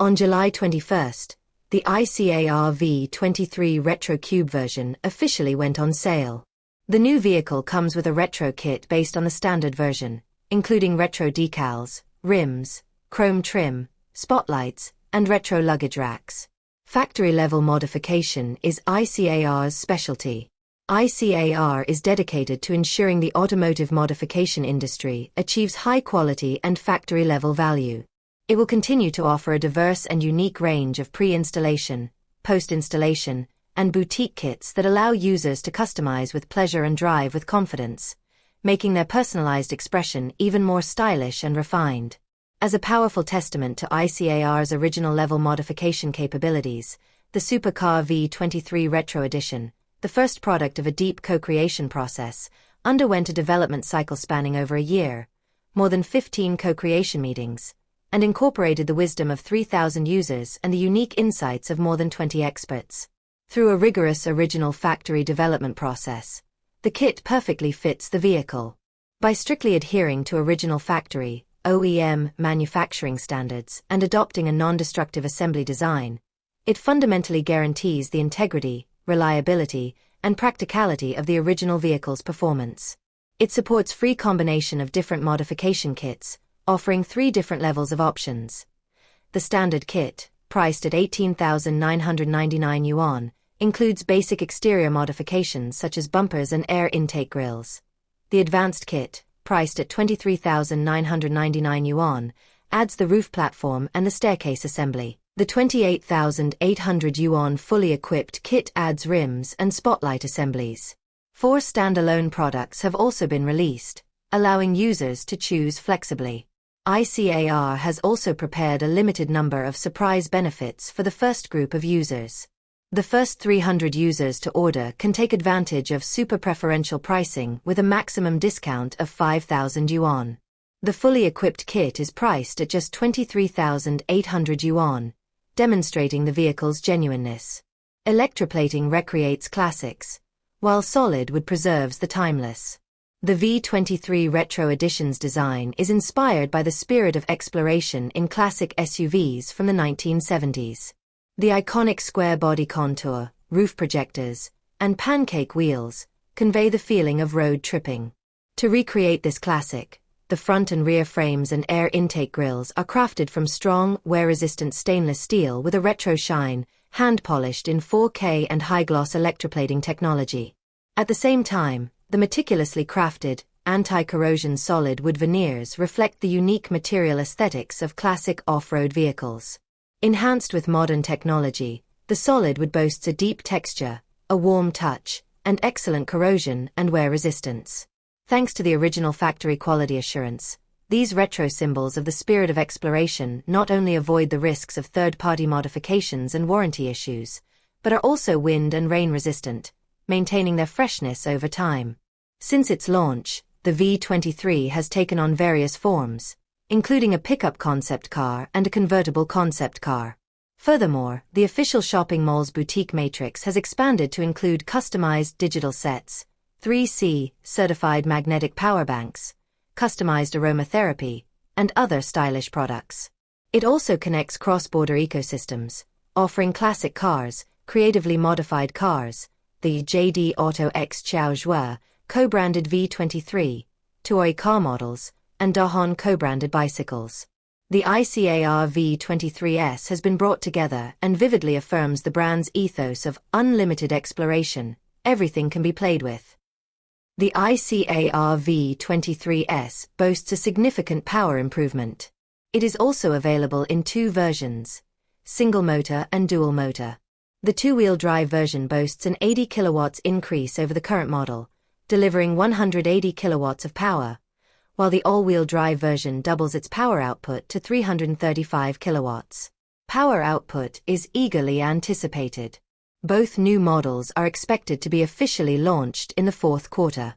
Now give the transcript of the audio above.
On July 21st, the iCAR V23 RetroCube version officially went on sale. The new vehicle comes with a retro kit based on the standard version, including retro decals, rims, chrome trim, spotlights, and retro luggage racks. Factory-level modification is iCAR's specialty. iCAR is dedicated to ensuring the automotive modification industry achieves high quality and factory-level value. It will continue to offer a diverse and unique range of pre-installation, post-installation, and boutique kits that allow users to customize with pleasure and drive with confidence, making their personalized expression even more stylish and refined. As a powerful testament to iCAR's original level modification capabilities, the iCAR V23 Retro Edition, the first product of a deep co-creation process, underwent a development cycle spanning over a year, more than 15 co-creation meetings, and incorporated the wisdom of 3,000 users and the unique insights of more than 20 experts. Through a rigorous original factory development process, the kit perfectly fits the vehicle. By strictly adhering to original factory, OEM, manufacturing standards and adopting a non-destructive assembly design, it fundamentally guarantees the integrity, reliability, and practicality of the original vehicle's performance. It supports free combination of different modification kits, offering 3 different levels of options. The standard kit, priced at 18,999 yuan, includes basic exterior modifications such as bumpers and air intake grills. The advanced kit, priced at 23,999 yuan, adds the roof platform and the staircase assembly. The 28,800 yuan fully equipped kit adds rims and spotlight assemblies. 4 standalone products have also been released, allowing users to choose flexibly. iCAR has also prepared a limited number of surprise benefits for the first group of users. The first 300 users to order can take advantage of super preferential pricing with a maximum discount of 5,000 yuan. The fully equipped kit is priced at just 23,800 yuan, demonstrating the vehicle's genuineness. Electroplating recreates classics, while solid wood preserves the timeless. The V23 Retro Edition's design is inspired by the spirit of exploration in classic SUVs from the 1970s. The iconic square body contour, roof projectors, and pancake wheels convey the feeling of road tripping. To recreate this classic, the front and rear frames and air intake grills are crafted from strong, wear-resistant stainless steel with a retro shine, hand-polished in 4K and high-gloss electroplating technology. At the same time, the meticulously crafted, anti-corrosion solid wood veneers reflect the unique material aesthetics of classic off-road vehicles. Enhanced with modern technology, the solid wood boasts a deep texture, a warm touch, and excellent corrosion and wear resistance. Thanks to the original factory quality assurance, these retro symbols of the spirit of exploration not only avoid the risks of third-party modifications and warranty issues, but are also wind and rain resistant, maintaining their freshness over time. Since its launch, the V23 has taken on various forms, including a pickup concept car and a convertible concept car. Furthermore, the official shopping mall's boutique matrix has expanded to include customized digital sets, 3C certified magnetic power banks, customized aromatherapy, and other stylish products. It also connects cross-border ecosystems, offering classic cars, creatively modified cars, the JD Auto X Xiaozhua co-branded V23, Toy car models, and Dahon co-branded bicycles. The iCAR V23S has been brought together and vividly affirms the brand's ethos of unlimited exploration. Everything can be played with. The iCAR V23S boasts a significant power improvement. It is also available in 2 versions, single motor and dual motor. The 2-wheel drive version boasts an 80 kilowatts increase over the current model, delivering 180 kilowatts of power, while the all-wheel drive version doubles its power output to 335 kilowatts. Power output is eagerly anticipated. Both new models are expected to be officially launched in the 4th quarter.